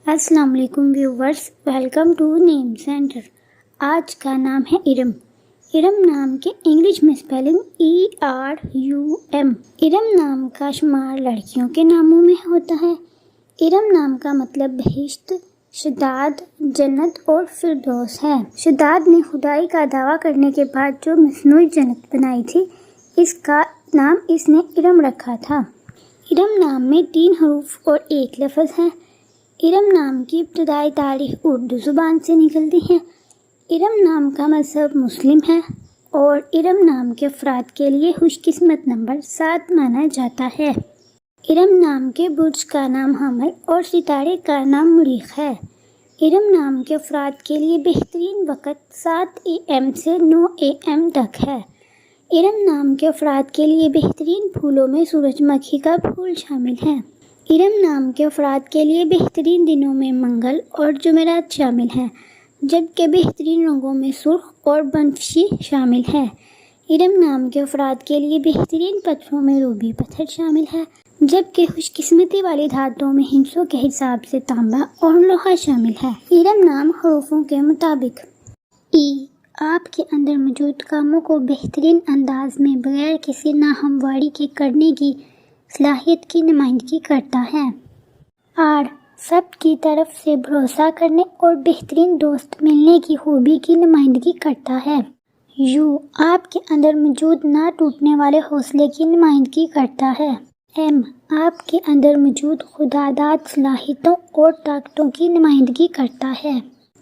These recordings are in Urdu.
السلام علیکم viewers, welcome to name centre. آج کا نام ہے ارم۔ ارم نام کے انگلش میں اسپیلنگ ERUM۔ ارم نام کا شمار لڑکیوں کے ناموں میں ہوتا ہے۔ ارم نام کا مطلب بہشت، شداد، جنت اور فردوس ہے۔ شداد نے خدائی کا دعویٰ کرنے کے بعد جو مصنوعی جنت بنائی تھی، اس کا نام اس نے ارم رکھا تھا۔ ارم نام میں 3 حروف اور 1 لفظ ہے۔ ارم نام کی ابتدائی تاریخ اردو زبان سے نکلتی ہے۔ ارم نام کا مذہب مسلم ہے اور ارم نام کے افراد کے لیے خوش قسمت نمبر 7 مانا جاتا ہے۔ ارم نام کے برج کا نام حمل اور ستارے کا نام مریخ ہے۔ ارم نام کے افراد کے لیے بہترین وقت 7 AM سے 9 AM تک ہے۔ ارم نام کے افراد کے لیے بہترین پھولوں میں سورج مکھی کا پھول شامل ہے۔ ارم نام کے افراد کے لیے بہترین دنوں میں منگل اور جمعرات شامل ہیں، جبکہ بہترین رنگوں میں سرخ اور بنفشی شامل ہے۔ ارم نام کے افراد کے لیے بہترین پتھروں میں روبی پتھر شامل ہے، جبکہ خوش قسمتی والی دھاتوں میں ہندسوں کے حساب سے تانبا اور لوہا شامل ہے۔ ارم نام حروفوں کے مطابق آپ کے اندر موجود کاموں کو بہترین انداز میں بغیر کسی ناہمواری کے کرنے کی صلاحیت کی نمائندگی کرتا ہے۔ سب کی طرف سے بھروسہ کرنے اور بہترین دوست ملنے کی خوبی کی نمائندگی کرتا ہے۔ آپ کے اندر موجود نہ ٹوٹنے والے حوصلے کی نمائندگی کرتا ہے۔ آپ کے اندر موجود خودداد صلاحیتوں اور طاقتوں کی نمائندگی کرتا ہے۔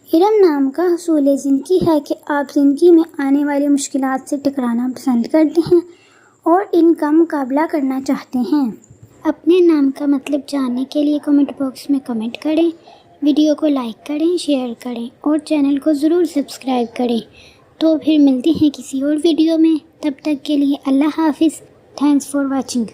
ارم نام کا حصول زندگی ہے کہ آپ زندگی میں آنے والی مشکلات سے ٹکرانا پسند کرتے ہیں اور ان کا مقابلہ کرنا چاہتے ہیں۔ اپنے نام کا مطلب جاننے کے لیے کمنٹ باکس میں کمنٹ کریں، ویڈیو کو لائک کریں، شیئر کریں اور چینل کو ضرور سبسکرائب کریں۔ تو پھر ملتے ہیں کسی اور ویڈیو میں، تب تک کے لیے اللہ حافظ۔ Thanks for watching.